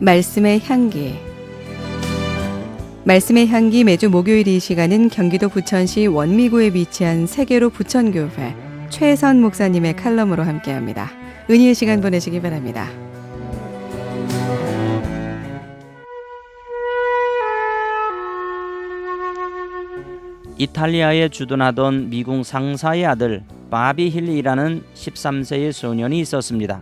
말씀의 향기. 말씀의 향기 매주 목요일 이 시간은 경기도 부천시 원미구에 위치한 세계로 부천교회 최선 목사님의 칼럼으로 함께합니다. 은혜의 시간 보내시기 바랍니다. 이탈리아에 주둔하던 미국 상사의 아들 바비 힐리라는 13세의 소년이 있었습니다.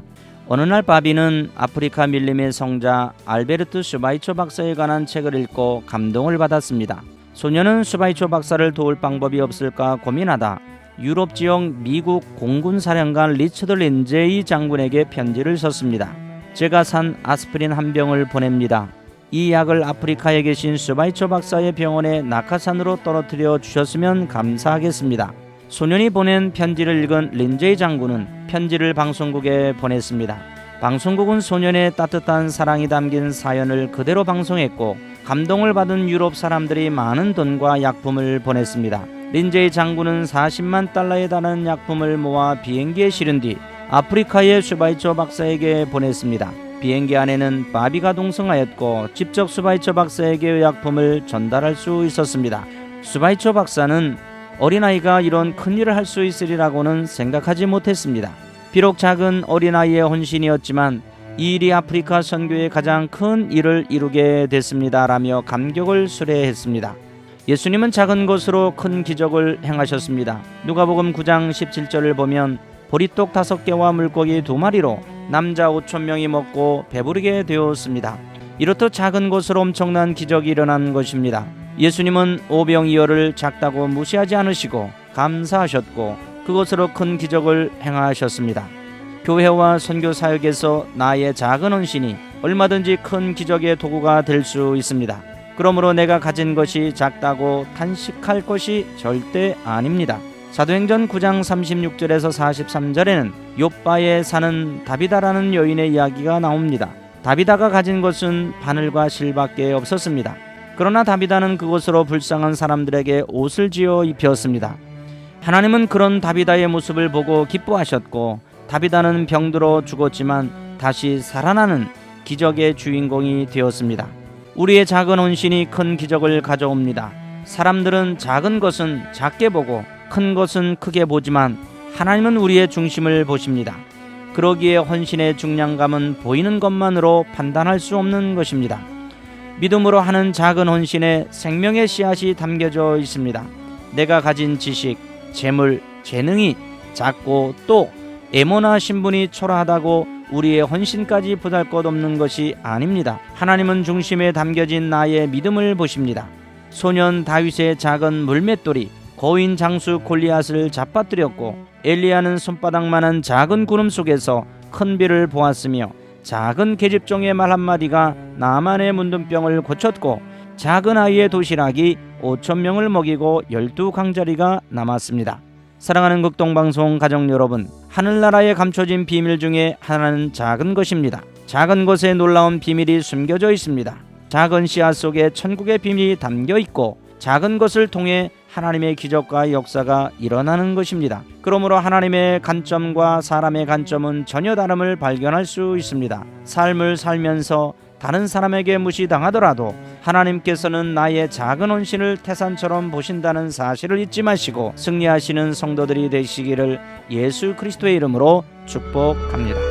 어느 날 바비는 아프리카 밀림의 성자 알베르트 슈바이처 박사에 관한 책을 읽고 감동을 받았습니다. 소년은 슈바이처 박사를 도울 방법이 없을까 고민하다 유럽 지역 미국 공군 사령관 리처드 린제이 장군에게 편지를 썼습니다. 제가 산 아스피린 한 병을 보냅니다. 이 약을 아프리카에 계신 슈바이처 박사의 병원에 낙하산으로 떨어뜨려 주셨으면 감사하겠습니다. 소년이 보낸 편지를 읽은 린제이 장군은 편지를 방송국에 보냈습니다. 방송국은 소년의 따뜻한 사랑이 담긴 사연을 그대로 방송했고 감동을 받은 유럽 사람들이 많은 돈과 약품을 보냈습니다. 린제이 장군은 40만 달러에 달하는 약품을 모아 비행기에 실은 뒤 아프리카의 슈바이처 박사에게 보냈습니다. 비행기 안에는 바비가 동승하였고 직접 슈바이처 박사에게 약품을 전달할 수 있었습니다. 슈바이처 박사는 어린아이가 이런 큰일을 할 수 있으리라고는 생각하지 못했습니다. 비록 작은 어린아이의 헌신이었지만 이 일이 아프리카 선교에 가장 큰 일을 이루게 됐습니다라며 감격을 수레했습니다. 예수님은 작은 것으로 큰 기적을 행하셨습니다. 누가복음 9장 17절을 보면 보리떡 5개와 물고기 2마리로 남자 5,000명이 먹고 배부르게 되었습니다. 이렇듯 작은 것으로 엄청난 기적이 일어난 것입니다. 예수님은 오병이어를 작다고 무시하지 않으시고 감사하셨고 그것으로 큰 기적을 행하셨습니다. 교회와 선교 사역에서 나의 작은 헌신이 얼마든지 큰 기적의 도구가 될 수 있습니다. 그러므로 내가 가진 것이 작다고 탄식할 것이 절대 아닙니다. 사도행전 9장 36절에서 43절에는 욥바에 사는 다비다라는 여인의 이야기가 나옵니다. 다비다가 가진 것은 바늘과 실밖에 없었습니다. 그러나 다비다는 그것으로 불쌍한 사람들에게 옷을 지어 입혔습니다. 하나님은 그런 다비다의 모습을 보고 기뻐하셨고 다비다는 병들어 죽었지만 다시 살아나는 기적의 주인공이 되었습니다. 우리의 작은 헌신이 큰 기적을 가져옵니다. 사람들은 작은 것은 작게 보고 큰 것은 크게 보지만 하나님은 우리의 중심을 보십니다. 그러기에 헌신의 중량감은 보이는 것만으로 판단할 수 없는 것입니다. 믿음으로 하는 작은 헌신에 생명의 씨앗이 담겨져 있습니다. 내가 가진 지식, 재물, 재능이 작고 또 애모나 신분이 초라하다고 우리의 헌신까지 보잘것없는 것이 아닙니다. 하나님은 중심에 담겨진 나의 믿음을 보십니다. 소년 다윗의 작은 물맷돌이 거인 장수 골리앗을 잡아뜨렸고 엘리야는 손바닥만한 작은 구름 속에서 큰 비를 보았으며 작은 계집종의 말 한마디가 나만의 문둥병을 고쳤고 작은 아이의 도시락이 5,000명을 먹이고 12강짜리가 남았습니다. 사랑하는 극동방송 가족 여러분, 하늘나라에 감춰진 비밀 중에 하나는 작은 것입니다. 작은 것에 놀라운 비밀이 숨겨져 있습니다. 작은 씨앗 속에 천국의 비밀이 담겨 있고 작은 것을 통해 하나님의 기적과 역사가 일어나는 것입니다. 그러므로 하나님의 관점과 사람의 관점은 전혀 다름을 발견할 수 있습니다. 삶을 살면서 다른 사람에게 무시당하더라도 하나님께서는 나의 작은 헌신을 태산처럼 보신다는 사실을 잊지 마시고 승리하시는 성도들이 되시기를 예수 그리스도의 이름으로 축복합니다.